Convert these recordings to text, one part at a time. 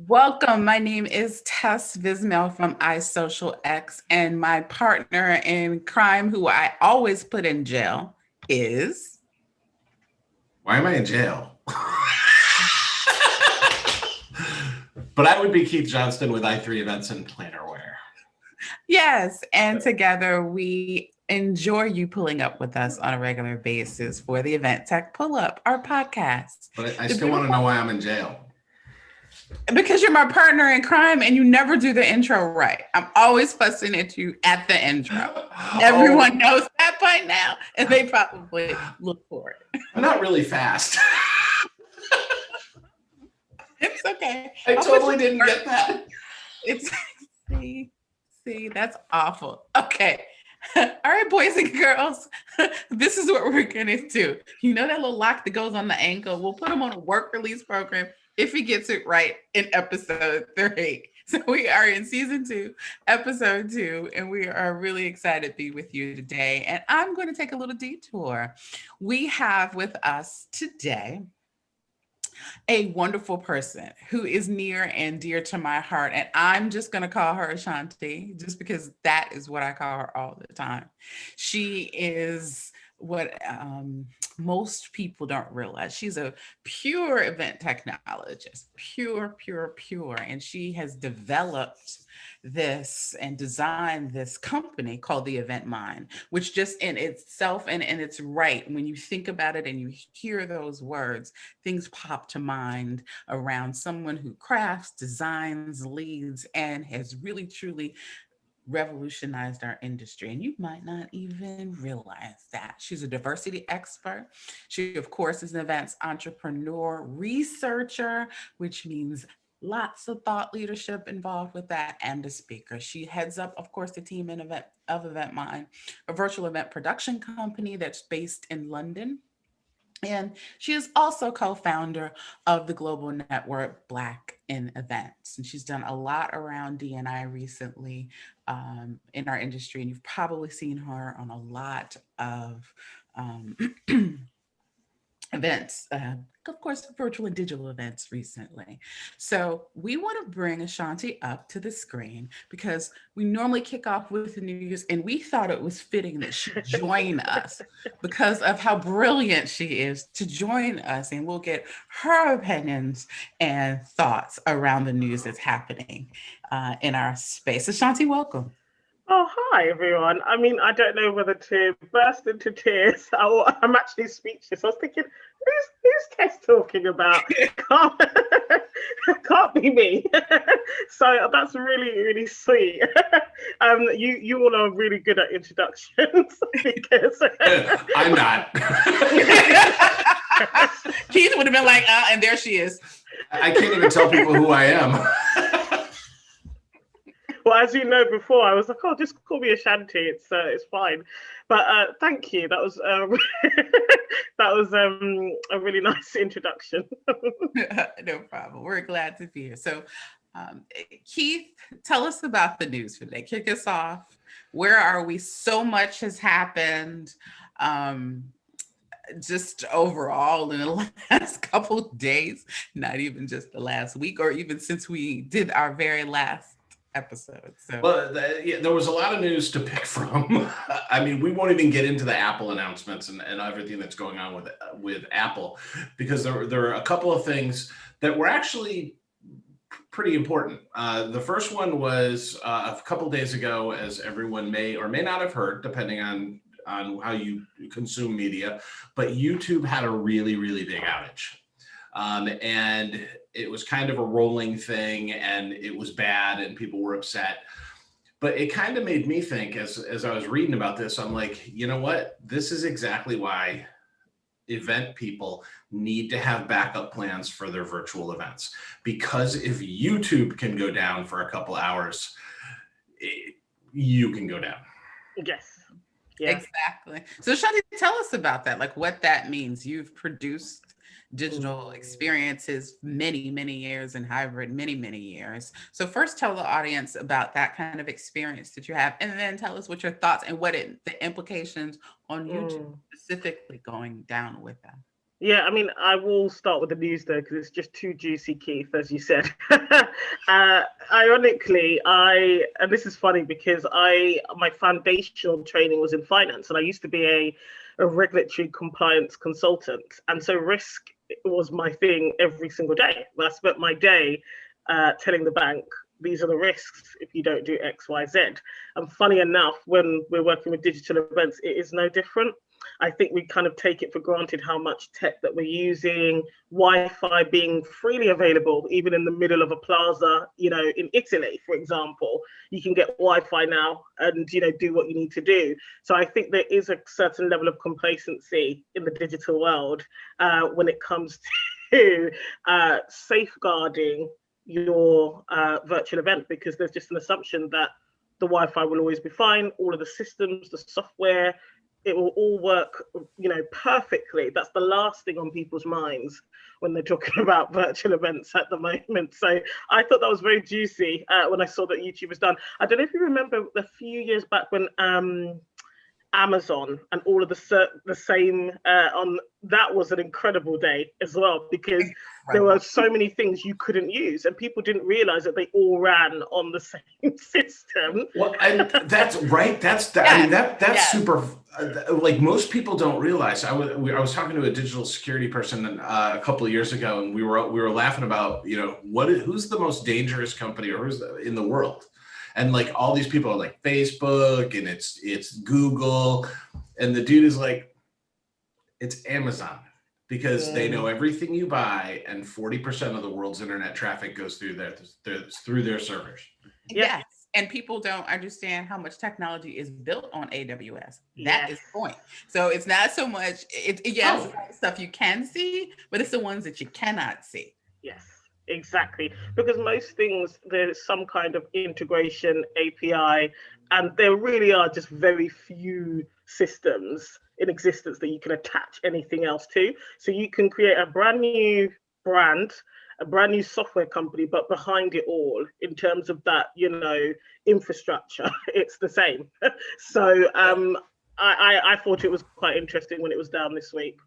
Welcome. My name is Tess Vismel from iSocialX, and my partner in crime, who I always put in jail, is. Why am I in jail? But I would be Keith Johnston with i3 Events and Plannerware. Yes, and together we enjoy you pulling up with us on a regular basis for the Event Tech Pull Up, our podcast. But I The still want to beautiful know why I'm in jail. Because you're my partner in crime and you never do the intro right. I'm always fussing at you at the intro. Everyone knows that by now, and they probably look for it. I'm not really fast. It's okay. I totally didn't get that. It's see, that's awful. Okay. All right, boys and girls, this is what we're gonna do. You know that little lock that goes on the ankle? We'll put him on a work release program if he gets it right in episode 3. So we are in season 2, episode 2, and we are really excited to be with you today. And I'm going to take a little detour. We have with us today a wonderful person who is near and dear to my heart. And I'm just going to call her Ashanti, just because that is what I call her all the time. She is what most people don't realize. She's a pure event technologist, pure. And she has developed this and designed this company called the Event Mind, which just in itself and it's right. When you think about it and you hear those words, things pop to mind around someone who crafts, designs, leads, and has really truly revolutionized our industry. And you might not even realize that. She's a diversity expert. She, of course, is an events entrepreneur, researcher, which means lots of thought leadership involved with that, and a speaker. She heads up, of course, the team in Event Mind, a virtual event production company that's based in London. And she is also co founder of the global network Black in Events. And she's done a lot around DNI recently in our industry. And you've probably seen her on a lot of events, of course, virtual and digital events recently. So we want to bring Ashanti up to the screen because we normally kick off with the news, and we thought it was fitting that she join us because of how brilliant she is to join us, and we'll get her opinions and thoughts around the news that's happening in our space. Ashanti, welcome. Oh, hi everyone. I mean, I don't know whether to burst into tears or I'm actually speechless. I was thinking, who's Tess talking about? Can't be me. So that's really sweet. You all are really good at introductions because I'm not. Keith would have been like, and there she is. I can't even tell people who I am. Well, as you know, before I was like, "Oh, just call me Ashanti. It's fine." But thank you. That was a really nice introduction. No problem. We're glad to be here. So, Keith, tell us about the news for today. Kick us off. Where are we? So much has happened. Just overall in the last couple of days, not even just the last week, or even since we did our very last episode. So, well, there was a lot of news to pick from. I mean, we won't even get into the Apple announcements and everything that's going on with Apple, because there are a couple of things that were actually pretty important. The first one was a couple days ago, as everyone may or may not have heard, depending on how you consume media, but YouTube had a really big outage. And it was kind of a rolling thing, and it was bad, and people were upset. But it kind of made me think, as I was reading about this, I'm like, you know what? This is exactly why event people need to have backup plans for their virtual events. Because if YouTube can go down for a couple hours, you can go down. Yes. Yeah. Exactly. So Shanti, tell us about that, like what that means. You've produced digital experiences many years and hybrid many years. So first tell the audience about that kind of experience that you have, and then tell us what your thoughts and what the implications on YouTube specifically going down with that. Yeah, I mean, I will start with the news though, because it's just too juicy, Keith, as you said. Ironically, and this is funny because my foundational training was in finance, and I used to be a regulatory compliance consultant. And so risk was my thing every single day. I spent my day telling the bank, these are the risks if you don't do X, Y, Z. And funny enough, when we're working with digital events, it is no different. I think we kind of take it for granted how much tech that we're using, Wi-Fi being freely available, even in the middle of a plaza, in Italy, for example, you can get Wi-Fi now and, do what you need to do. So I think there is a certain level of complacency in the digital world when it comes to safeguarding your virtual event, because there's just an assumption that the Wi-Fi will always be fine, all of the systems, the software, it will all work, perfectly. That's the last thing on people's minds when they're talking about virtual events at the moment. So I thought that was very juicy when I saw that YouTube was done. I don't know if you remember a few years back when Amazon and all of the same on that was an incredible day as well, because there were so many things you couldn't use and people didn't realize that they all ran on the same system. Well, and that's right. I mean, that's super. Like most people don't realize. I was talking to a digital security person a couple of years ago, and we were laughing about who's the most dangerous company or who's in the world. And like all these people are like Facebook and it's Google, and the dude is like, it's Amazon, because they know everything you buy, and 40% of the world's internet traffic goes through their servers. Yes, and people don't understand how much technology is built on AWS. That is the point. So it's not so much stuff you can see, but it's the ones that you cannot see. Yes. Exactly, because most things there's some kind of integration API, and there really are just very few systems in existence that you can attach anything else to. So you can create a brand new brand, a brand new software company, but behind it all, in terms of that, infrastructure, it's the same. So I thought it was quite interesting when it was down this week.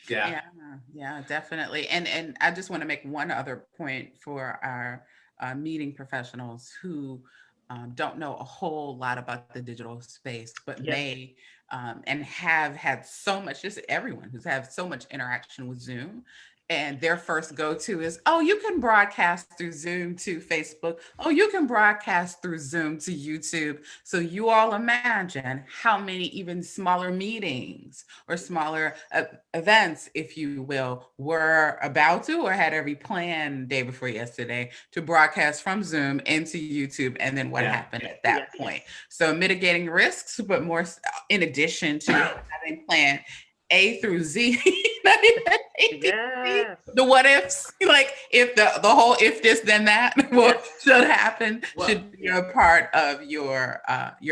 Yeah, definitely. And I just want to make one other point for our meeting professionals who don't know a whole lot about the digital space, but may and have had so much, just everyone who's had so much interaction with Zoom. And their first go-to is, oh, you can broadcast through Zoom to Facebook. Oh, you can broadcast through Zoom to YouTube. So you all imagine how many even smaller meetings or smaller events, if you will, were about to or had every plan day before yesterday to broadcast from Zoom into YouTube, and then what happened at that point. So mitigating risks, but more in addition to having planned A through Z, not even the what ifs, like if the whole if this then that should happen, should be a part of your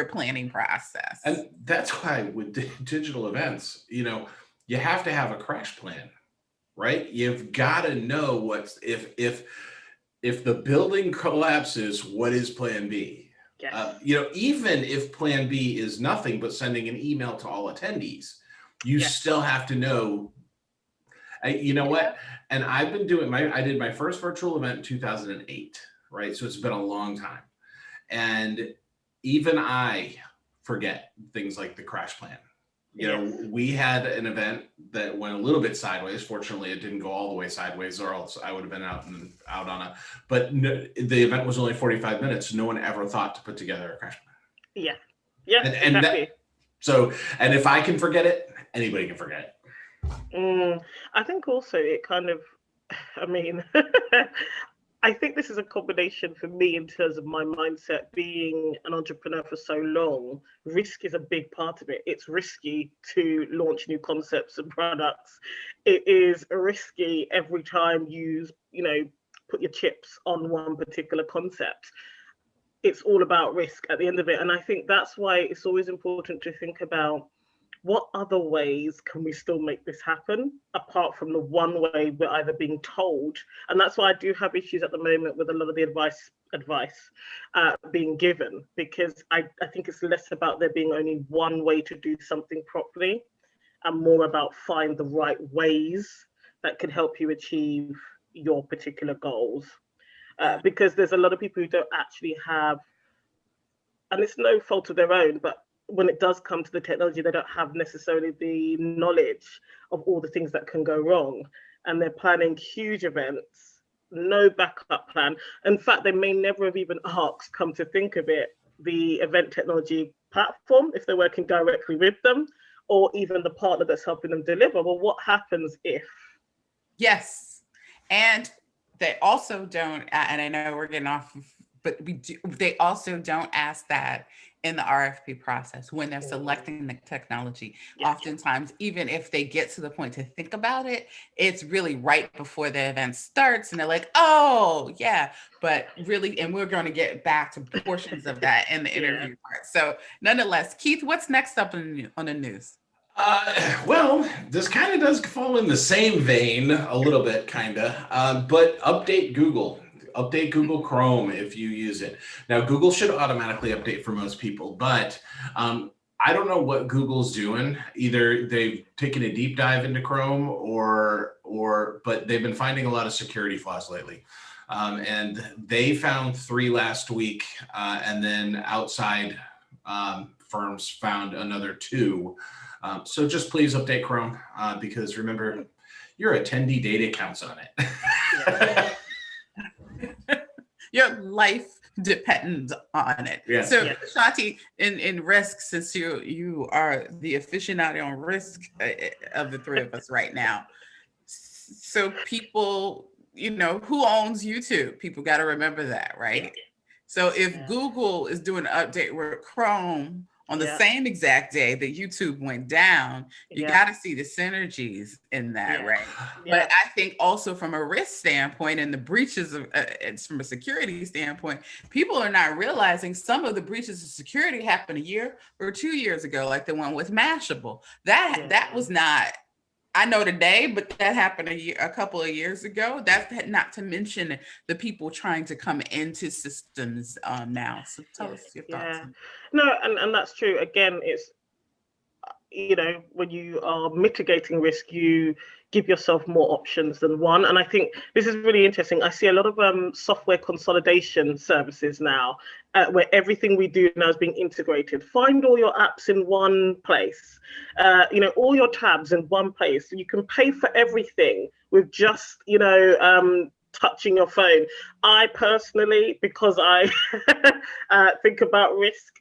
planning process. And that's why with digital events, you have to have a crash plan, right? You've got to know what's if the building collapses, what is plan B? Even if plan B is nothing but sending an email to all attendees, you still have to know. What? And I've been doing I did my first virtual event in 2008, right? So it's been a long time. And even I forget things like the crash plan. We had an event that went a little bit sideways. Fortunately, it didn't go all the way sideways, or else I would have been out on but no, the event was only 45 minutes. No one ever thought to put together a crash plan. And exactly. And if I can forget it, anybody can forget it. I think also it kind of, I think this is a combination for me in terms of my mindset. Being an entrepreneur for so long, risk is a big part of it. It's risky to launch new concepts and products. It is risky every time you put your chips on one particular concept. It's all about risk at the end of it. And I think that's why it's always important to think about what other ways can we still make this happen apart from the one way we're either being told. And that's why I do have issues at the moment with a lot of the advice being given, because I think it's less about there being only one way to do something properly. and more about find the right ways that can help you achieve your particular goals. Because there's a lot of people who don't actually have, and it's no fault of their own, but when it does come to the technology, they don't have necessarily the knowledge of all the things that can go wrong. And they're planning huge events, no backup plan. In fact, they may never have even asked, come to think of it, the event technology platform, if they're working directly with them, or even the partner that's helping them deliver. Well, what happens if? Yes. And they also don't, and I know we're getting off, but they also don't ask that in the RFP process when they're selecting the technology. Yes. Oftentimes, even if they get to the point to think about it, it's really right before the event starts and they're like, oh, yeah, but really, and we're going to get back to portions of that in the interview part. So nonetheless, Keith, what's next up on the news? Well, this kind of does fall in the same vein a little bit, but update Google Chrome if you use it. Now, Google should automatically update for most people, but I don't know what Google's doing. Either they've taken a deep dive into Chrome but they've been finding a lot of security flaws lately. And they found 3 last week, and then outside firms found another 2. So just please update Chrome because remember, your attendee data counts on it. Your life depends on it. Yes. So Shanti, in risk, since you are the aficionado on risk of the 3 of us right now, so people, who owns YouTube? People got to remember that, right? So if Google is doing an update with Chrome on the same exact day that YouTube went down, you got to see the synergies in that, right? But I think also from a risk standpoint and the breaches of, it's from a security standpoint, people are not realizing some of the breaches of security happened 1 year or 2 years ago, like the one with Mashable. That was not, I know today, but that happened a couple of years ago. That's not to mention the people trying to come into systems now. So tell us your thoughts. No, and that's true. Again, it's, when you are mitigating risk, you give yourself more options than one. And I think this is really interesting. I see a lot of software consolidation services now, where everything we do now is being integrated. Find all your apps in one place, all your tabs in one place. You can pay for everything with just, touching your phone. I personally, because I think about risk,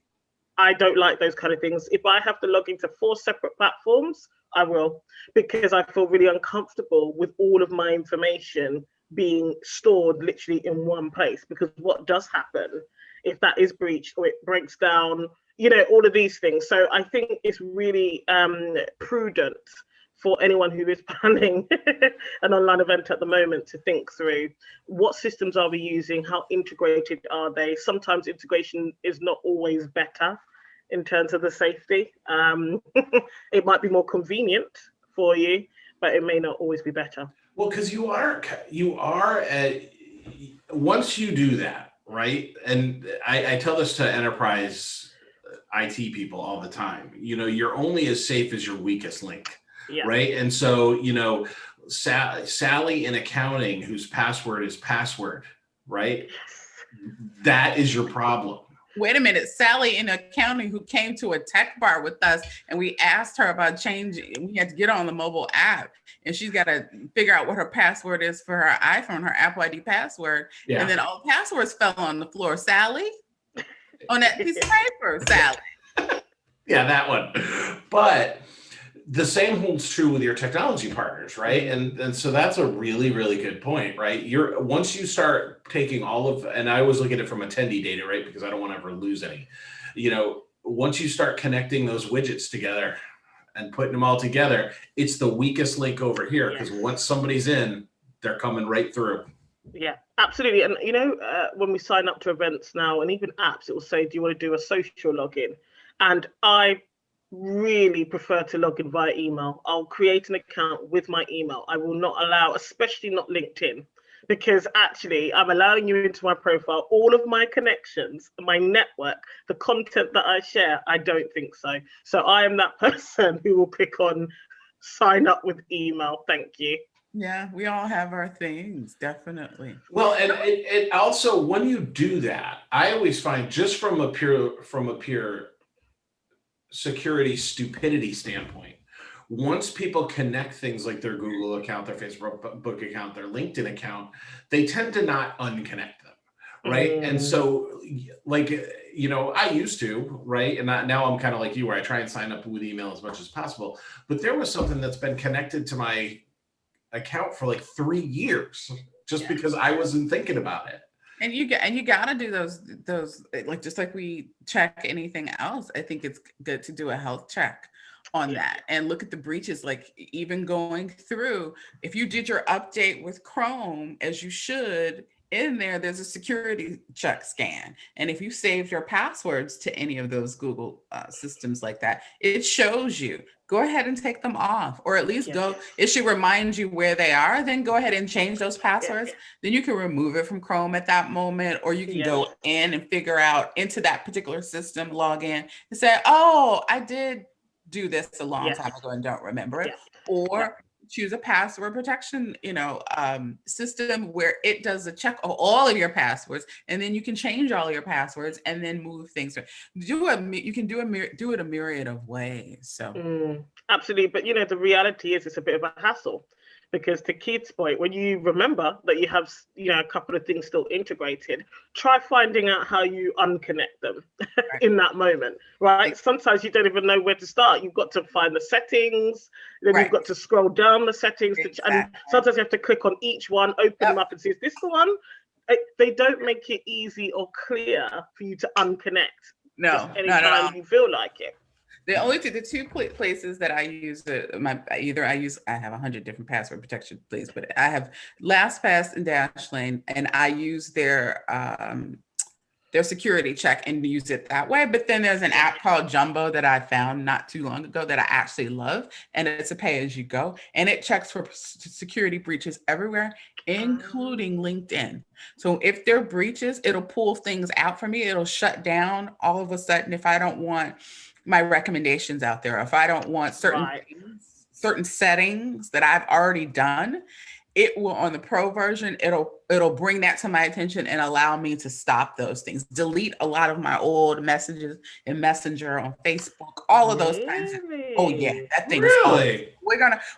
I don't like those kind of things. If I have to log into 4 separate platforms, I will, because I feel really uncomfortable with all of my information being stored literally in one place. Because what does happen if that is breached or it breaks down, all of these things. So I think it's really prudent for anyone who is planning an online event at the moment to think through what systems are we using, how integrated are they? Sometimes integration is not always better in terms of the safety. It might be more convenient for you, but it may not always be better. Well, because you are once you do that, right? And I tell this to enterprise IT people all the time, you're only as safe as your weakest link. Right. And so, Sally in accounting, whose password is password, right? That is your problem. Wait a minute. Sally in accounting, who came to a tech bar with us and we asked her about changing, we had to get on the mobile app and she's got to figure out what her password is for her iPhone, her Apple ID password. Yeah. And then all the passwords fell on the floor. Sally, on that piece of paper, Sally. Yeah, that one. But the same holds true with your technology partners, right? And so that's a really, really good point, right? Once you start taking and I always look at it from attendee data, right? Because I don't want to ever lose any. Once you start connecting those widgets together and putting them all together, it's the weakest link over here because once somebody's in, they're coming right through. Yeah, absolutely. And when we sign up to events now and even apps, it will say, do you want to do a social login? And I really prefer to log in via email. I'll create an account with my email. I will not allow, especially not LinkedIn, because actually I'm allowing you into my profile, all of my connections, my network, the content that I share. I don't think so. So I am that person who will pick on sign up with email. Thank you. Yeah, we all have our things, definitely. Well, and it also, when you do that, I always find, just from a pure security stupidity standpoint, once people connect things like their Google account, their Facebook account, their LinkedIn account, they tend to not unconnect them, right? And so, like, I used to, right? And now I'm kind of like you, where I try and sign up with email as much as possible. But there was something that's been connected to my account for like 3 years, just because I wasn't thinking about it. And you got to do those, like, just like we check anything else. I think it's good to do a health check on that and look at the breaches. Like, even going through, if you did your update with Chrome, as you should, in there's a security check scan. And if you saved your passwords to any of those Google systems like that, it shows you. Go ahead and take them off, or at least it should remind you where they are. Then go ahead and change those passwords. Then you can remove it from Chrome at that moment, or you can go in and figure out into that particular system, log in and say, oh, I did do this a long time ago and don't remember it. Or choose a password protection, system where it does a check of all of your passwords, and then you can change all your passwords and then move things. You can do it a myriad of ways. So absolutely, but the reality is it's a bit of a hassle, because to Keith's point, when you remember that you have a couple of things still integrated, try finding out how you unconnect them in that moment, right? Sometimes you don't even know where to start. You've got to find the settings, then you've got to scroll down the settings, and sometimes you have to click on each one, open them up and see, is this the one? They don't make it easy or clear for you to unconnect. No, anytime you feel like it. The two places that I use I have 100 different password protection places, but I have LastPass and Dashlane, and I use their security check and use it that way. But then there's an app called Jumbo that I found not too long ago that I actually love, and it's a pay-as-you-go, and it checks for security breaches everywhere, including LinkedIn. So if there are breaches, it'll pull things out for me. It'll shut down all of a sudden if I don't want my recommendations out there. If I don't want certain settings that I've already done, it will, on the pro version, it'll bring that to my attention and allow me to stop those things. Delete a lot of my old messages in Messenger, on Facebook, all of those kinds of. Oh yeah, that thing is awesome.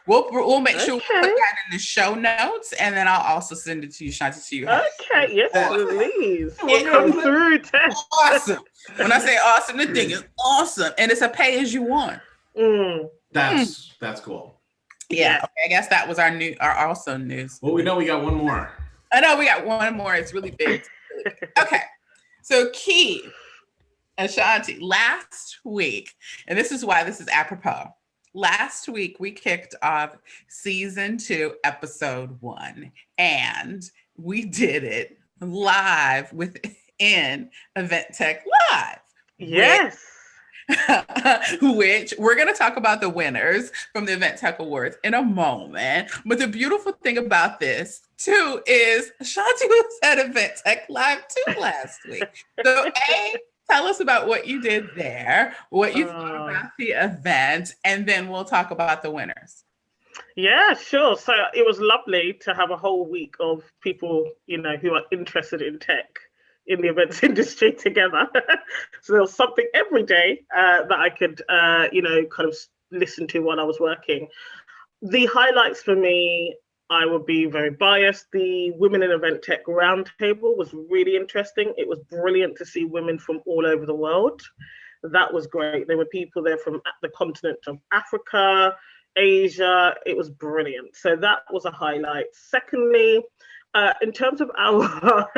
We'll make sure we put that in the show notes, and then I'll also send it to you, Shanti, so you have it. Yes, please. We'll come through. Awesome. When I say awesome, the thing is awesome, and it's a pay as you want. That's cool. Yeah. Okay, I guess that was our also news. Well, we know we got one more. I know we got one more. It's really big. Okay. So Keith and Shanti, last week, and this is why this is apropos. Last week, we kicked off season 2, episode 1, and we did it live within Event Tech Live. Yes. Which we're going to talk about the winners from the Event Tech Awards in a moment. But the beautiful thing about this too is Shanti was at Event Tech Live too last week. So tell us about what you did there, what you thought about the event, and then we'll talk about the winners. Yeah, sure. So it was lovely to have a whole week of people, who are interested in tech in the events industry together. So there was something every day that I could, kind of listen to while I was working. The highlights for me, I would be very biased. The Women in Event Tech Roundtable was really interesting. It was brilliant to see women from all over the world. That was great. There were people there from the continent of Africa, Asia. It was brilliant. So that was a highlight. Secondly, in terms of our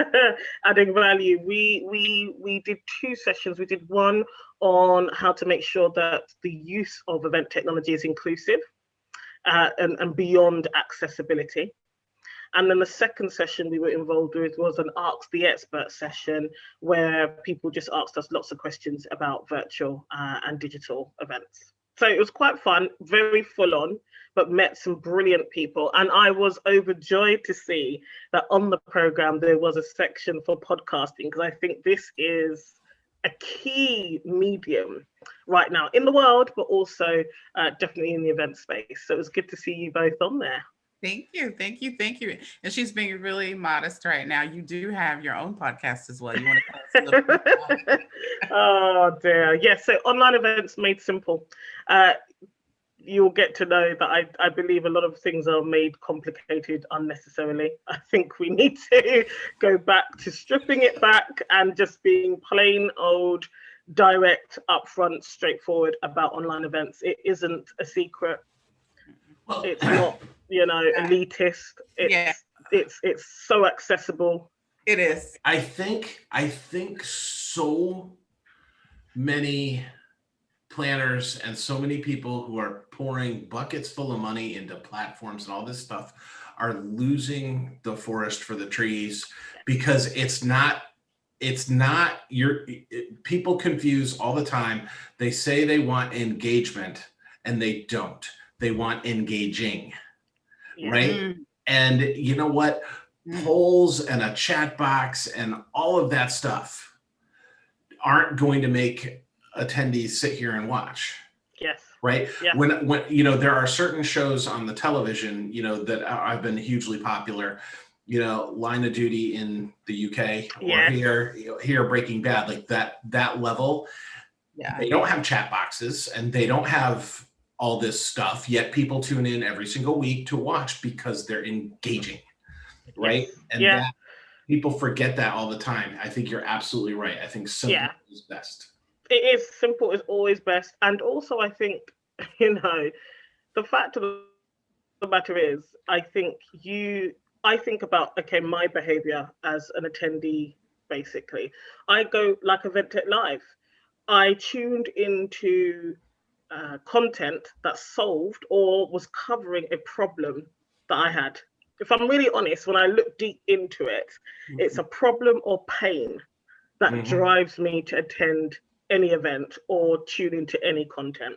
adding value, we did 2 sessions. We did one on how to make sure that the use of event technology is inclusive and beyond accessibility. And then the second session we were involved with was an Ask the Expert session, where people just asked us lots of questions about virtual and digital events. So it was quite fun, very full on, but met some brilliant people. And I was overjoyed to see that on the program, there was a section for podcasting, because I think this is a key medium right now in the world, but also definitely in the event space. So it was good to see you both on there. Thank you. Thank you. Thank you. And she's being really modest right now. You do have your own podcast as well. You want to tell us a little bit about it? Oh dear. Yes. So online events made simple. You'll get to know that I believe a lot of things are made complicated unnecessarily. I think we need to go back to stripping it back and just being plain old, direct, upfront, straightforward about online events. It isn't a secret. It's not, elitist. It's so accessible. It is. I think so many planners and so many people who are pouring buckets full of money into platforms and all this stuff are losing the forest for the trees, because people confuse all the time. They say they want engagement and they don't. They want engaging, right? And you know what? Polls and a chat box and all of that stuff aren't going to make attendees sit here and watch. Yes. Right. Yeah. When there are certain shows on the television, that have been hugely popular, Line of Duty in the UK, or here Breaking Bad, like that level. Yeah. They don't have chat boxes and they don't have all this stuff, yet people tune in every single week to watch because they're engaging. Right. Yes. And that, people forget that all the time. I think you're absolutely right. I think simple is best. It is. Simple is always best. And also, I think, the fact of the matter is, I think about, okay, my behavior as an attendee, basically. I go like Event Tech Live. I tuned into content that solved or was covering a problem that I had. If I'm really honest, when I look deep into it, it's a problem or pain that drives me to attend any event or tune into any content.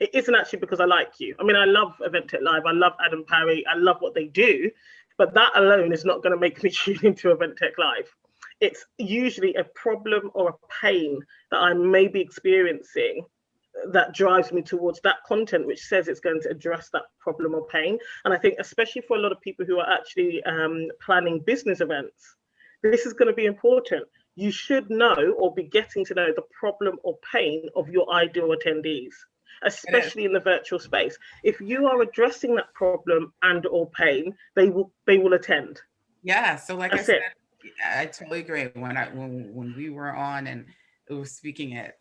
It isn't actually because I like you. I mean, I love Event Tech Live. I love Adam Parry. I love what they do, but that alone is not going to make me tune into Event Tech Live. It's usually a problem or a pain that I may be experiencing that drives me towards that content which says it's going to address that problem or pain. And I think especially for a lot of people who are actually planning business events, this is going to be important. You should know or be getting to know the problem or pain of your ideal attendees, especially in the virtual space. If you are addressing that problem and or pain, they will attend. Yeah. So like I said, I totally agree. When we were on and we were speaking at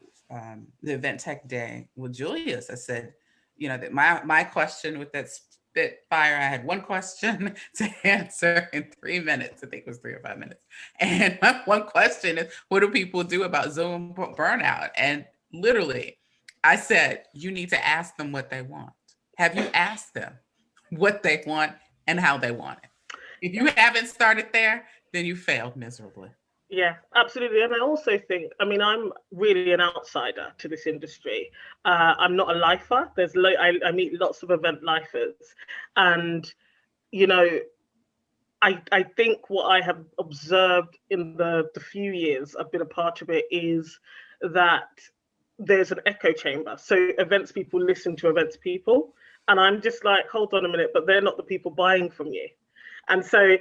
the Event Tech Day with Julius, I said, that my question with that Spitfire, I had one question to answer in 3 minutes. I think it was 3 or 5 minutes. And my one question is, what do people do about Zoom burnout? And literally, I said, you need to ask them what they want. Have you asked them what they want and how they want it? If you haven't started there, then you failed miserably. Yeah, absolutely. And I also think, I'm really an outsider to this industry. I'm not a lifer. I meet lots of event lifers. And, I think what I have observed in the few years I've been a part of it is that there's an echo chamber. So events people listen to events people. And I'm just like, hold on a minute, but they're not the people buying from you. And so,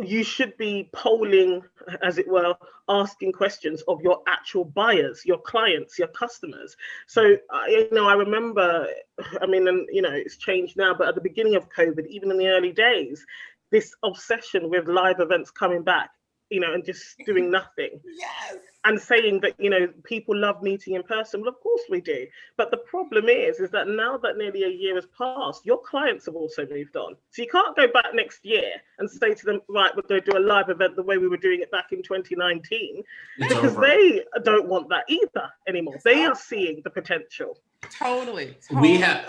you should be polling, as it were, asking questions of your actual buyers, your clients, your customers. So, I remember, it's changed now, but at the beginning of COVID, even in the early days, this obsession with live events coming back, and just doing nothing. Yes. And saying that, people love meeting in person. Well, of course we do. But the problem is that now that nearly a year has passed, your clients have also moved on. So you can't go back next year and say to them, right, we're going to do a live event the way we were doing it back in 2019. Because they don't want that either anymore. They are seeing the potential. Totally. We have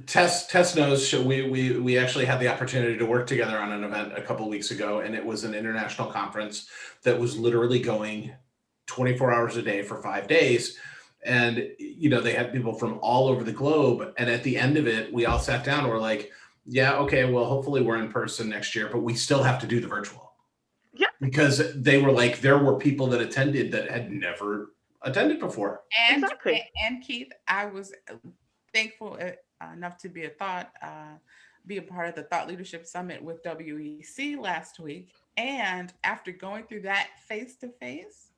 Tess knows. We actually had the opportunity to work together on an event a couple of weeks ago, and it was an international conference that was literally going 24 hours a day for 5 days. And, they had people from all over the globe. And at the end of it, we all sat down and we're like, yeah, okay, well, hopefully we're in person next year, but we still have to do the virtual. Yeah. Because they were like, there were people that attended that had never attended before. Exactly. And Keith, I was thankful enough to be a part of the Thought Leadership Summit with WEC last week. And after going through that face to face,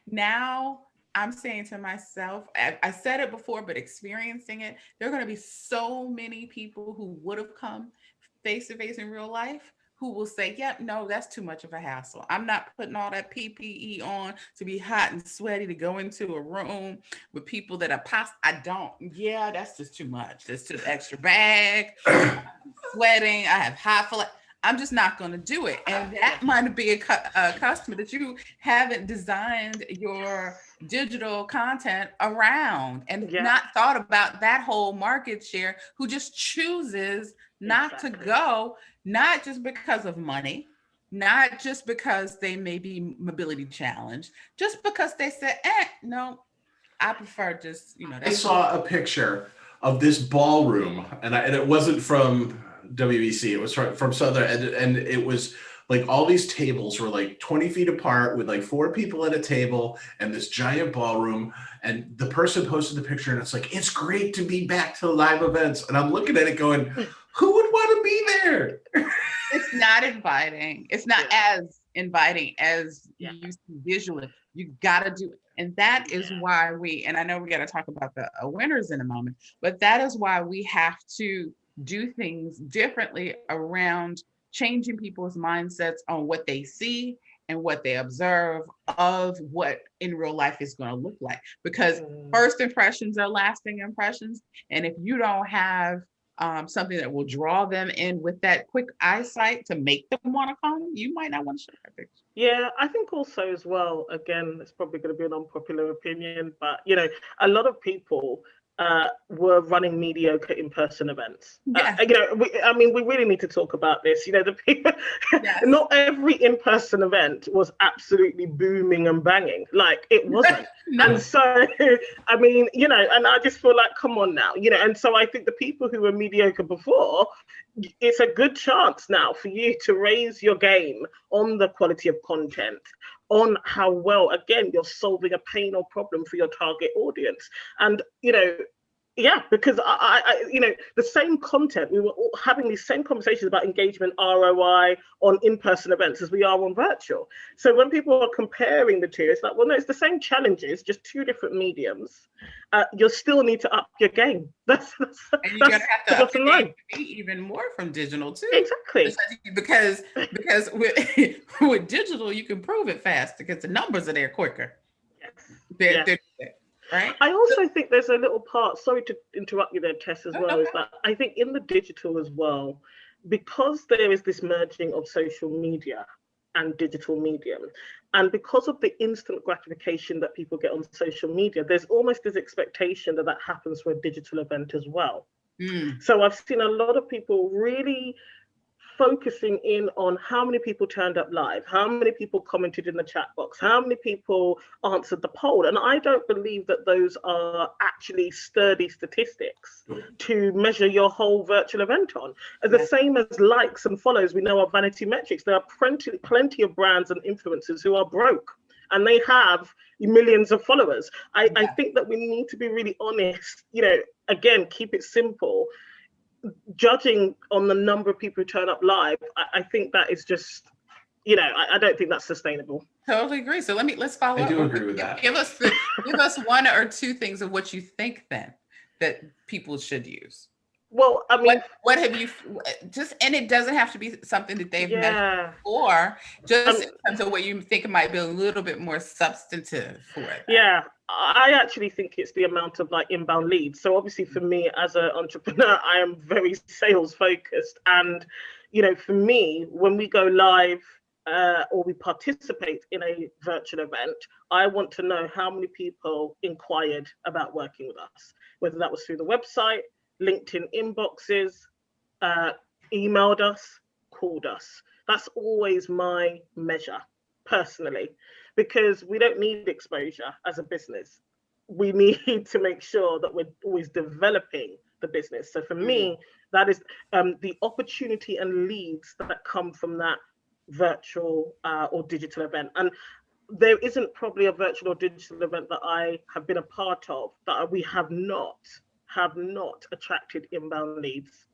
now I'm saying to myself, I said it before, but experiencing it, there are going to be so many people who would have come face to face in real life who will say, yep, no, that's too much of a hassle. I'm not putting all that PPE on to be hot and sweaty to go into a room with people that are I don't. Yeah, that's just too much. That's too extra bag. I'm sweating. I have hot flash. I'm just not going to do it. And that might be a customer that you haven't designed your digital content around and not thought about that whole market share who just chooses not to go, not just because of money, not just because they may be mobility challenged, just because they said, no, I prefer just, I saw a picture of this ballroom and it wasn't from WEC, it was from Southern, and it was like all these tables were like 20 feet apart with like 4 people at a table and this giant ballroom. And the person posted the picture and it's like, it's great to be back to live events. And I'm looking at it going, who would want to be there? It's not inviting. It's not as inviting as you see visually. You got to do it. And that is why and I know we got to talk about the winners in a moment, but that is why we have to do things differently around changing people's mindsets on what they see and what they observe of what in real life is going to look like. Because first impressions are lasting impressions. And if you don't have something that will draw them in with that quick eyesight to make them want to come, you might not want to share that picture. Yeah, I think also as well, again, it's probably going to be an unpopular opinion, but, a lot of people were running mediocre in-person events. We really need to talk about this. The people, not every in-person event was absolutely booming and banging. Like it wasn't. No. And so, and I just feel like, come on now, and so I think the people who were mediocre before, it's a good chance now for you to raise your game on the quality of content, on how well, again, you're solving a pain or problem for your target audience. And, because I the same content, we were all having these same conversations about engagement, ROI on in-person events as we are on virtual. So when people are comparing the two, it's like, well, no, it's the same challenges, just 2 different mediums. You still need to up your game. That's and you're gonna have to up your game even more from digital too. Exactly. Because with digital, you can prove it faster because the numbers are there quicker. They're right. I also think there's a little part, sorry to interrupt you there, Tess, as well, is that I think in the digital as well, because there is this merging of social media and digital medium, and because of the instant gratification that people get on social media, there's almost this expectation that happens for a digital event as well. So I've seen a lot of people really focusing in on how many people turned up live, how many people commented in the chat box, how many people answered the poll. And I don't believe that those are actually sturdy statistics to measure your whole virtual event on. The same as likes and follows, we know are vanity metrics. There are plenty of brands and influencers who are broke and they have millions of followers. I think that we need to be really honest, again, keep it simple. Judging on the number of people who turn up live, I think that is just, I don't think that's sustainable. Totally agree. So let's follow up. I do agree with that. Give us 1 or 2 things of what you think then that people should use. Well, I mean, what have you and it doesn't have to be something that they've measured before, just in terms of what you think it might be a little bit more substantive for it. Yeah, I actually think it's the amount of inbound leads. So obviously for me as an entrepreneur, I am very sales focused. And, for me, when we go live or we participate in a virtual event, I want to know how many people inquired about working with us, whether that was through the website, LinkedIn inboxes, emailed us, called us. That's always my measure personally, because we don't need exposure as a business. We need to make sure that we're always developing the business. So for me, that is the opportunity and leads that come from that virtual or digital event. And there isn't probably a virtual or digital event that I have been a part of that we have not attracted inbound leads.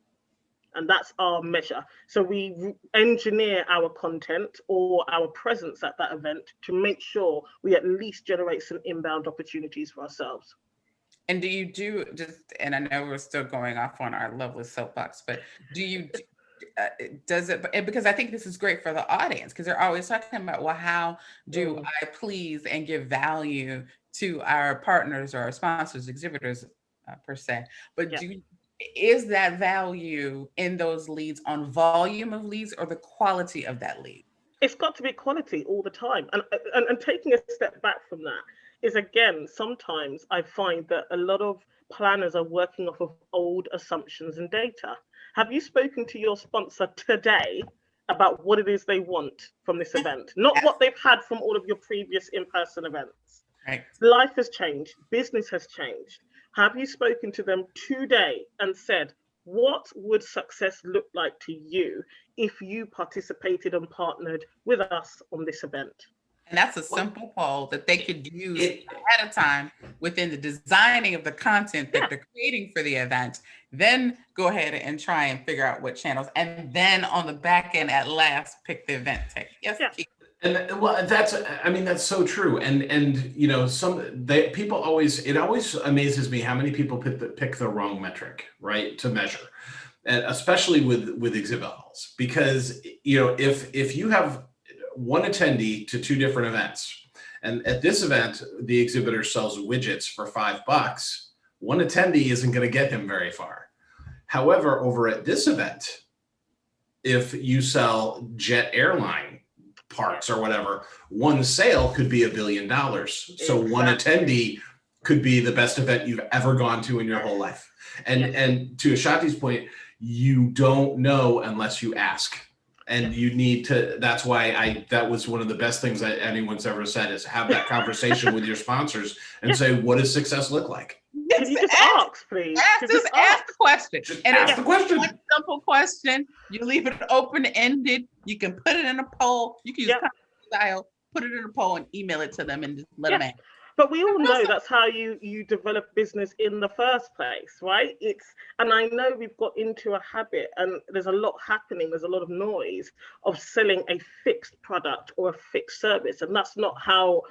And that's our measure. So we engineer our content or our presence at that event to make sure we at least generate some inbound opportunities for ourselves. And do you do just, and I know we're still going off on our lovely soapbox, but do you, does it, because I think this is great for the audience, because they're always talking about, well, how do I please and give value to our partners or our sponsors, exhibitors per se, but is that value in those leads on volume of leads or the quality of that lead? It's got to be quality all the time. And taking a step back from that is, again, sometimes I find that a lot of planners are working off of old assumptions and data. Have you spoken to your sponsor today about what it is they want from this event? Not what they've had from all of your previous in-person events. Right. Life has changed. Business has changed. Have you spoken to them today and said, what would success look like to you if you participated and partnered with us on this event? And that's a simple poll that they could use ahead of time within the designing of the content that they're creating for the event. Then go ahead and try and figure out what channels. And then on the back end, at last, pick the event tech. Yes, Keith. And well, that's so true. And you know, people always, it always amazes me how many people pick the wrong metric, right, to measure, and especially with exhibit halls, because you know, if you have one attendee to two different events, and at this event the exhibitor sells widgets for $5, one attendee isn't going to get him very far. However, over at this event, if you sell jet airline parts or whatever, one sale could be $1 billion. So one attendee could be the best event you've ever gone to in your whole life. And to Ashanti's point, you don't know unless you ask. And you need to, that's why that was one of the best things that anyone's ever said, is have that conversation with your sponsors and say, what does success look like? Can you just ask, please? Just ask the question. And ask the question. One simple question. You leave it open-ended. You can put it in a poll. You can use style, put it in a poll and email it to them and just let them ask. But we all know that's how you develop business in the first place, right? And I know we've got into a habit, and there's a lot happening, there's a lot of noise of selling a fixed product or a fixed service. And that's not how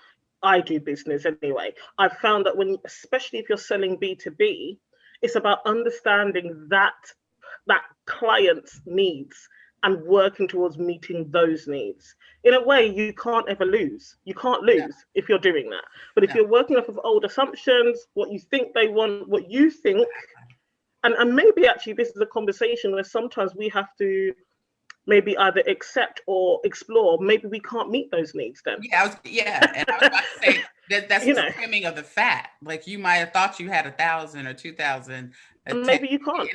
I do business anyway. I've found that especially if you're selling B2B, it's about understanding that client's needs and working towards meeting those needs. In a way, you can't ever lose. You can't lose if you're doing that. But if you're working off of old assumptions, what you think they want, what you think, and maybe actually this is a conversation where sometimes we have to maybe either accept or explore, maybe we can't meet those needs then. And I was about to say that's the trimming of the fat. Like you might have thought you had 1,000 or 2,000. And maybe you can't.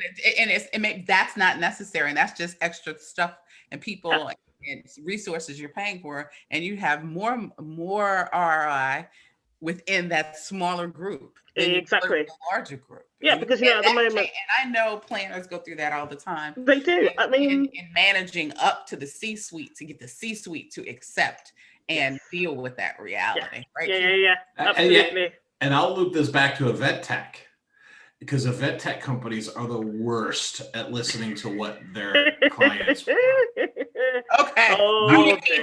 That's not necessary. And that's just extra stuff and people and resources you're paying for. And you have more ROI within that smaller group. Exactly. The larger group. Yeah, because at the moment, and I know planners go through that all the time. They do. I mean, in managing up to the C-suite, to get the C-suite to accept and deal with that reality. Right? Yeah. Absolutely. And I'll loop this back to event tech, because event tech companies are the worst at listening to what their clients want. Okay.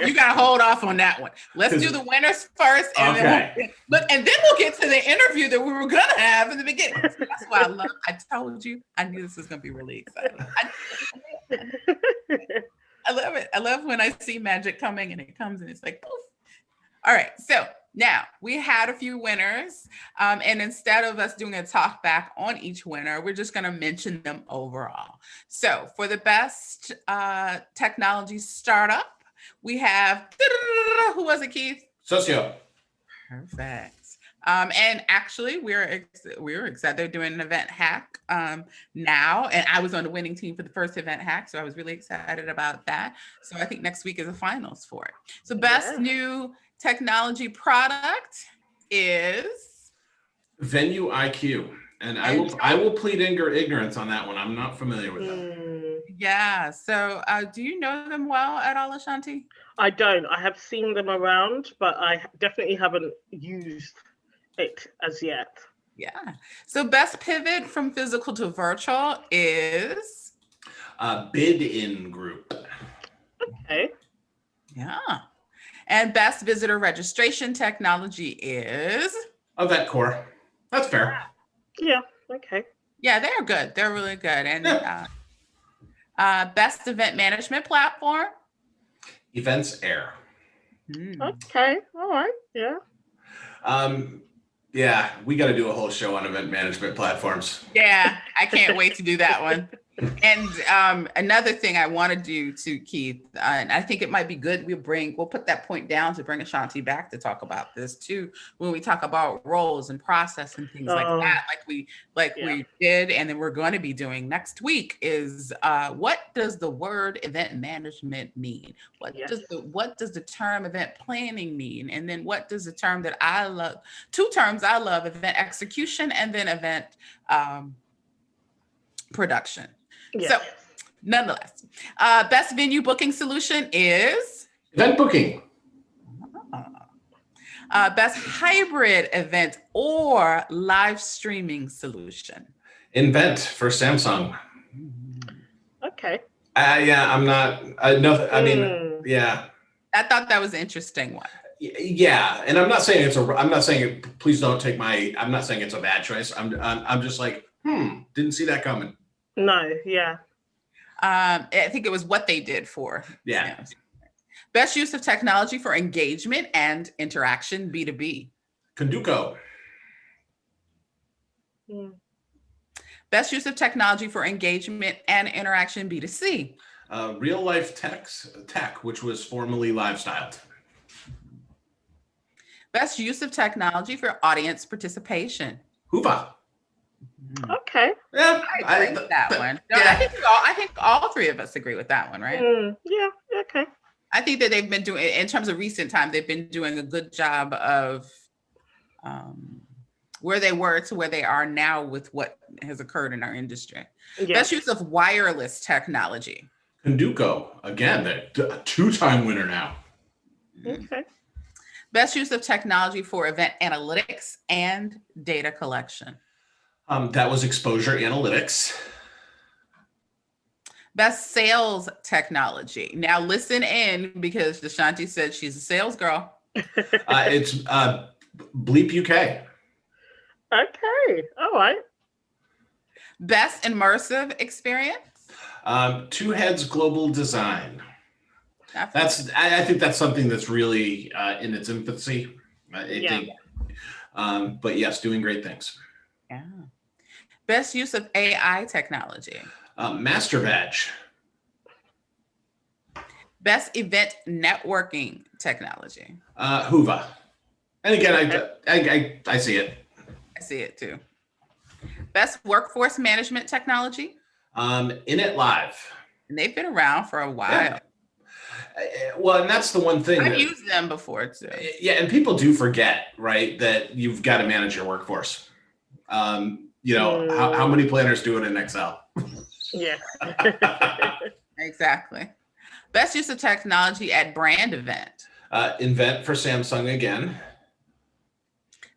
You got to hold off on that one. Let's do the winners first. And then we'll get to the interview that we were going to have in the beginning. So that's why I told you, I knew this was going to be really exciting. I love it. I love when I see magic coming and it comes and it's like, poof. All right. So now we had a few winners, and instead of us doing a talk back on each winner, we're just going to mention them overall. So for the best technology startup, we have, who was it, Keith? Socio. Perfect. And actually, we were excited. They're doing an event hack now, and I was on the winning team for the first event hack, so I was really excited about that. So I think next week is the finals for it. So best new technology product is Venue IQ, and I will plead ignorance on that one. I'm not familiar with them. Yeah. So do you know them well at all, Ashanti? I don't. I have seen them around, but I definitely haven't used it as yet. Yeah. So best pivot from physical to virtual is Bid in group. Okay. yeah. And best visitor registration technology is Event core. That's fair. Yeah. Okay. yeah, they're good. They're really good. And Yeah. best event management platform. Events air. Okay. All right. Yeah. Yeah, we got to do a whole show on event management platforms. Yeah, I can't wait to do that one. And another thing I want to do too, Keith, and I think it might be good. We'll put that point down to bring Ashanti back to talk about this too. When we talk about roles and process and things like that, like we did, and then we're going to be doing next week is what does the word event management mean? What does the term event planning mean? And then what does the term that I love? Two terms I love: event execution and then event production. Yes. So nonetheless, best venue booking solution is Event booking. Best hybrid event or live streaming solution. Invent for Samsung. Okay. Yeah, I'm not. No, I mean, yeah. I thought that was an interesting one. Yeah, and I'm not saying it's a. I'm not saying. Please don't take my. I'm not saying it's a bad choice. I'm just like, didn't see that coming. No. Yeah. I think it was what they did for. Yeah. Best use of technology for engagement and interaction, B2B. Conduco. Best use of technology for engagement and interaction, B2C. Real life tech, which was formerly Livestyled. Best use of technology for audience participation. Hoova. Okay. Yeah, I agree with that one. No, Yeah. I think all three of us agree with that one, right? Yeah. Okay. I think that they've been doing, in terms of recent time, they've been doing a good job of where they were to where they are now with what has occurred in our industry. Yes. Best use of wireless technology. Conduco, again, a two-time winner now. Okay. Best use of technology for event analytics and data collection. That was Exposure Analytics. Best sales technology. Now listen in because Ashanti said she's a sales girl. It's Bleep UK. Okay. All right. Best immersive experience. Two Heads Global Design. I think that's something that's really in its infancy. But yes, doing great things. Yeah. Best use of AI technology. Master Badge. Best event networking technology. Hoova. And again, I see it. I see it too. Best workforce management technology. Init Live. And they've been around for a while. Yeah. Well, and that's the one thing. I've used them before too. Yeah, and people do forget, right, that you've got to manage your workforce. How many planners do it in Excel? Yeah. Exactly. Best use of technology at brand event. Invent for Samsung again.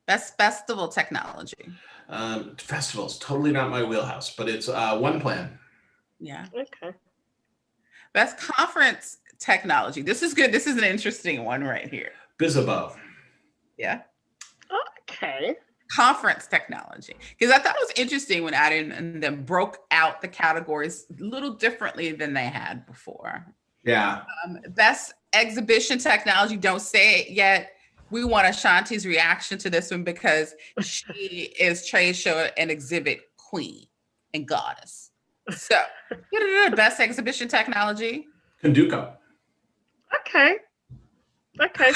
Best festival technology. Festivals, totally not my wheelhouse, but it's One Plan. Yeah. Okay. Best conference technology. This is good. This is an interesting one right here. Bizzabo. Yeah. Okay. Conference technology. Because I thought it was interesting when Adam and them broke out the categories a little differently than they had before. Yeah. Best exhibition technology. Don't say it yet. We want Ashanti's reaction to this one because she is trade show and exhibit queen and goddess. So, best exhibition technology. Conduco. Okay. Okay.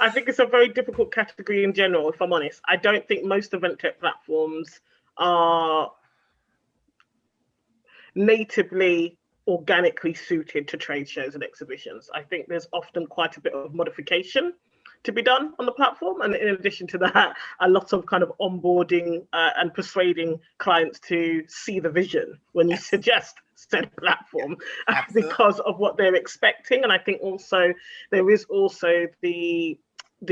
I think it's a very difficult category in general, if I'm honest. I don't think most event tech platforms are natively organically suited to trade shows and exhibitions. I think there's often quite a bit of modification to be done on the platform. And in addition to that, a lot of kind of onboarding and persuading clients to see the vision when you suggest said platform because of what they're expecting. And I think also there is also the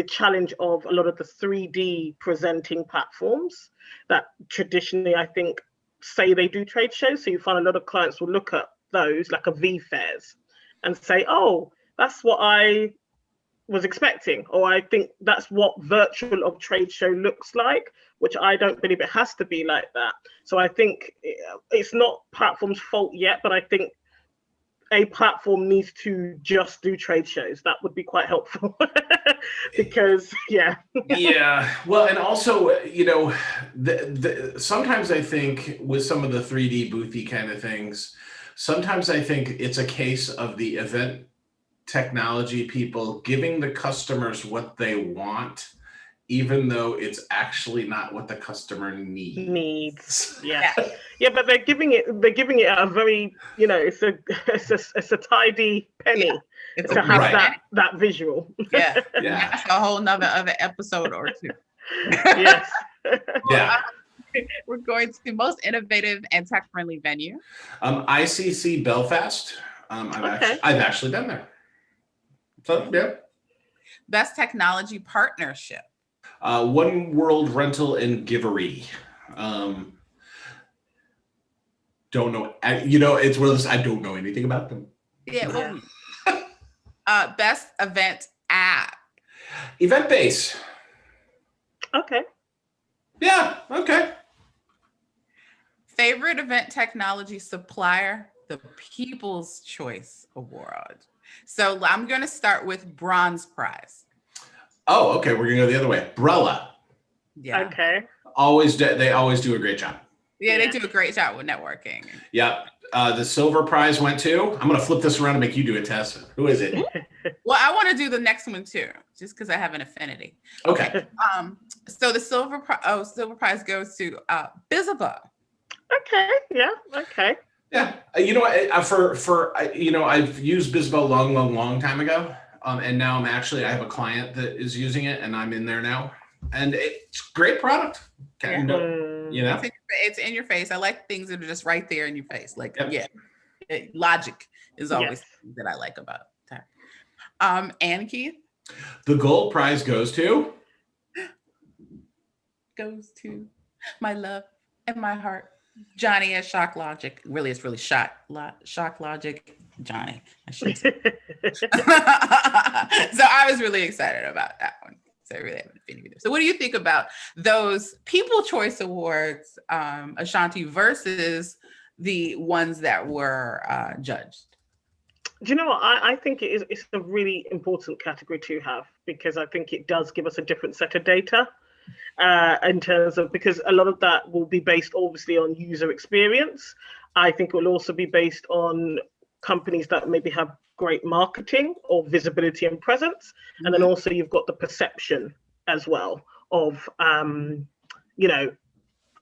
challenge of a lot of the 3D presenting platforms that traditionally, I think, say they do trade shows. So you find a lot of clients will look at those like a VFairs and say, oh, that's what I was expecting, or I think that's what virtual of trade show looks like, which I don't believe it has to be like that. So I think it's not platform's fault yet, but I think a platform needs to just do trade shows. That would be quite helpful because, yeah. Yeah. Well, and also, you know, sometimes I think with some of the 3D boothy kind of things, sometimes I think it's a case of the event technology people giving the customers what they want, even though it's actually not what the customer needs. Yeah. But they're giving it a very, you know, it's a tidy penny to have that visual. Yeah. That's a whole nother other episode or two. Yes. Yeah. We're going to most innovative and tech friendly venue. ICC Belfast. I've actually been there. So yeah. Best technology partnership. One World Rental and Givery. Don't know. You know, it's one of those, I don't know anything about them. Yeah. Best event app. Eventbase. Okay. Yeah. Okay. Favorite event technology supplier, the People's Choice Award. So I'm going to start with bronze prize. Oh, okay. We're going to go the other way. Brella. Yeah. Okay. They always do a great job. Yeah, they do a great job with networking. Yep. The silver prize went to, I'm going to flip this around and make you do it, Tess. Who is it? Well, I want to do the next one too, just because I have an affinity. Okay. So the silver prize goes to Bizzaba. Okay. Yeah. Okay. Yeah. You know what? You know, I've used Bizbo long time ago. And now I have a client that is using it and I'm in there now. And it's a great product. Okay. You know, it's in your face. I like things that are just right there in your face. Like, logic is always something that I like about tech. And Keith? The gold prize goes to my love and my heart. Johnny at Shock Logic. Really, it's really Shock Logic. Johnny. I should say. So I was really excited about that one. So I really have an affinity with it. So what do you think about those People Choice Awards, Ashanti, versus the ones that were judged? Do you know what? I think it's a really important category to have, because I think it does give us a different set of data in terms of, because a lot of that will be based obviously on user experience. I think it will also be based on companies that maybe have great marketing or visibility and presence. And then also you've got the perception as well of, you know,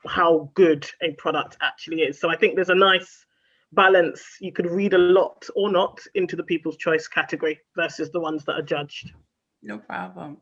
how good a product actually is. So I think there's a nice balance. You could read a lot or not into the People's Choice category versus the ones that are judged. No problem.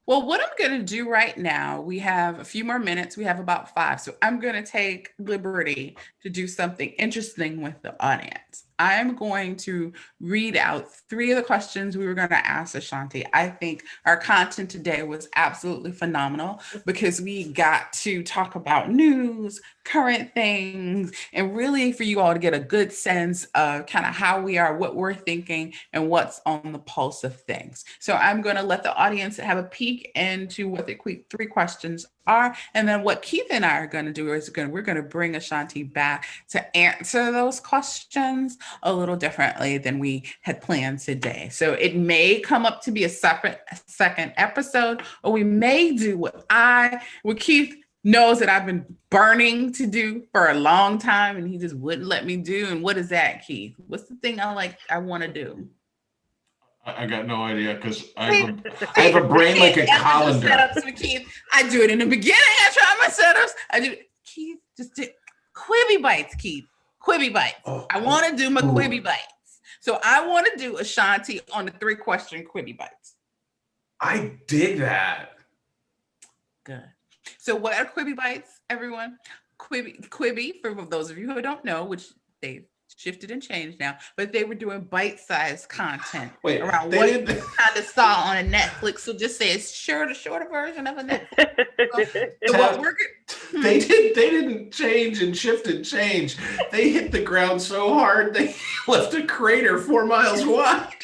Well, what I'm going to do right now, we have a few more minutes. We have about 5. So I'm going to take liberty to do something interesting with the audience. I'm going to read out 3 of the questions we were going to ask Ashanti. I think our content today was absolutely phenomenal because we got to talk about news, current things, and really for you all to get a good sense of kind of how we are, what we're thinking, and what's on the pulse of things. So I'm going to let the audience have a peek into what the 3 questions are. And then what Keith and I are going to do is we're going to bring Ashanti back to answer those questions a little differently than we had planned today. So it may come up to be a separate second episode, or we may do what Keith knows that I've been burning to do for a long time and he just wouldn't let me do. And what is that, Keith? What's the thing I want to do? I got no idea because I have a brain like a colander. Setups with Keith. I do it in the beginning. I try my setups. I do Keith. Just do Quibi bites, Keith. Quibi bites. I want to do my Quibi bites. So I want to do Ashanti on the 3-question Quibi bites. I dig that. Good. So what are Quibi Bites, everyone? Quibi, for those of you who don't know, which they've shifted and changed now, but they were doing bite-sized content around what you kind of saw on a Netflix. So just say it's the shorter version of a Netflix. So what we're They didn't change and shift and change. They hit the ground so hard they left a crater 4 miles wide.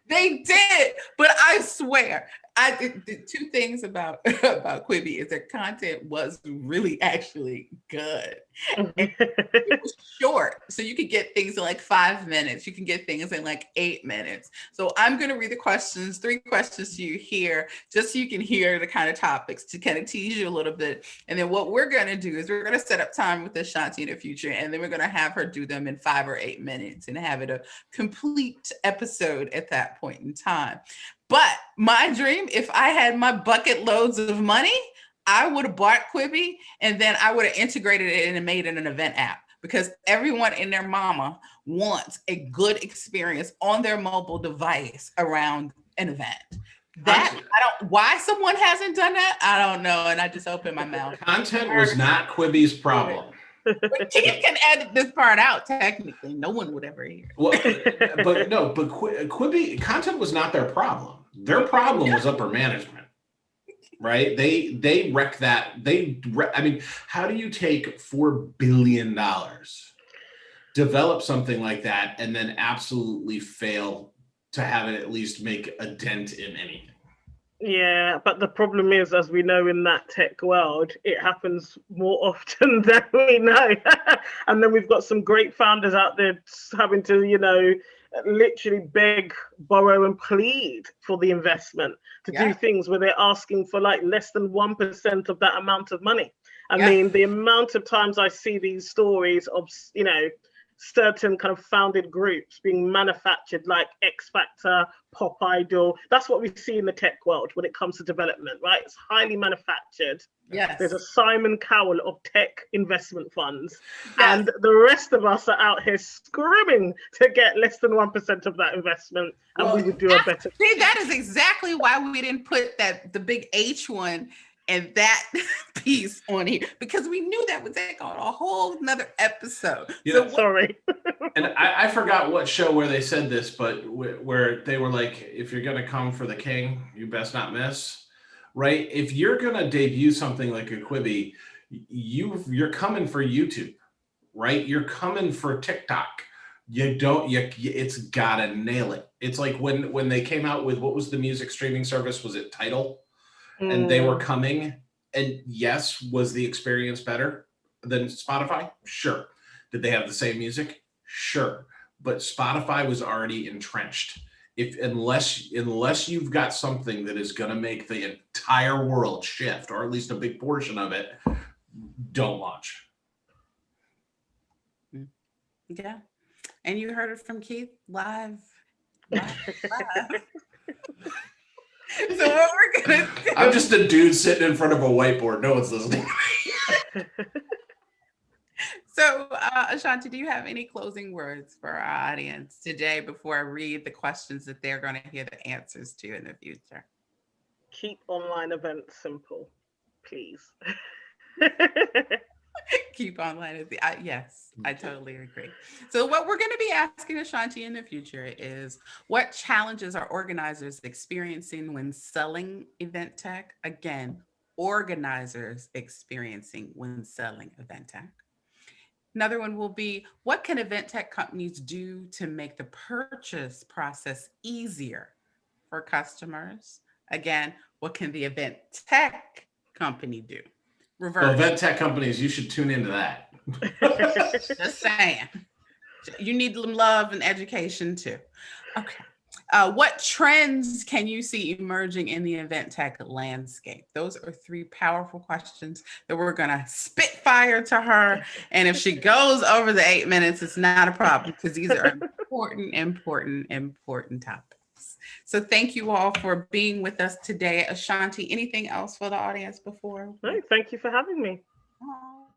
They did, but I swear, the two things about Quibi is their content was really actually good. It was short, so you could get things in like 5 minutes. You can get things in like 8 minutes. So I'm going to read the questions, 3 questions to you here, just so you can hear the kind of topics to kind of tease you a little bit. And then what we're going to do is we're going to set up time with Ashanti in the future, and then we're going to have her do them in 5 or 8 minutes and have it a complete episode at that point in time. But my dream, if I had my bucket loads of money, I would have bought Quibi and then I would have integrated it and made it an event app, because everyone and their mama wants a good experience on their mobile device around an event. Why someone hasn't done that, I don't know. And I just opened my mouth. Content was not Quibi's problem. But Tia can edit this part out. Technically, no one would ever hear. Well, but Quibi content was not their problem. Their problem was upper management, right? They wrecked that. I mean, how do you take $4 billion, develop something like that, and then absolutely fail to have it at least make a dent in anything? Yeah, but the problem is, as we know in that tech world, it happens more often than we know. And then we've got some great founders out there having to, literally beg, borrow, and plead for the investment to do things where they're asking for like less than 1% of that amount of money. I mean, the amount of times I see these stories of, certain kind of founded groups being manufactured, like X Factor, Pop Idol. That's what we see in the tech world when it comes to development, right? It's highly manufactured. Yes. There's a Simon Cowell of tech investment funds. Yes. And the rest of us are out here screaming to get less than 1% of that investment. And we would do a better. See, that is exactly why we didn't put the big H one and that piece on here, because we knew that would take on a whole nother episode. Sorry. And I forgot what show where they said this, but where they were like, if you're going to come for the king, you best not miss, right? If you're going to debut something like a Quibi, you're coming for YouTube, right? You're coming for TikTok. It's gotta nail it. It's like when they came out with, what was the music streaming service? Was it Tidal? And they were coming, and yes, was the experience better than Spotify? Sure. Did they have the same music? Sure. But Spotify was already entrenched. Unless you've got something that is going to make the entire world shift, or at least a big portion of it, don't launch. Yeah. And you heard it from Keith live. So what we're gonna do? I'm just a dude sitting in front of a whiteboard. No one's listening. So, Ashanti, do you have any closing words for our audience today before I read the questions that they're going to hear the answers to in the future? Keep online events simple, please. Keep online. Yes, I totally agree. So what we're going to be asking Ashanti in the future is, what challenges are organizers experiencing when selling event tech? Again, organizers experiencing when selling event tech. Another one will be, what can event tech companies do to make the purchase process easier for customers? Again, what can the event tech company do? Reverse. Well, event tech companies, you should tune into that. Just saying. You need love and education too. Okay. What trends can you see emerging in the event tech landscape? Those are 3 powerful questions that we're going to spit fire to her. And if she goes over the 8 minutes, it's not a problem, because these are important topics. So thank you all for being with us today. Ashanti, anything else for the audience before? No, thank you for having me. Oh.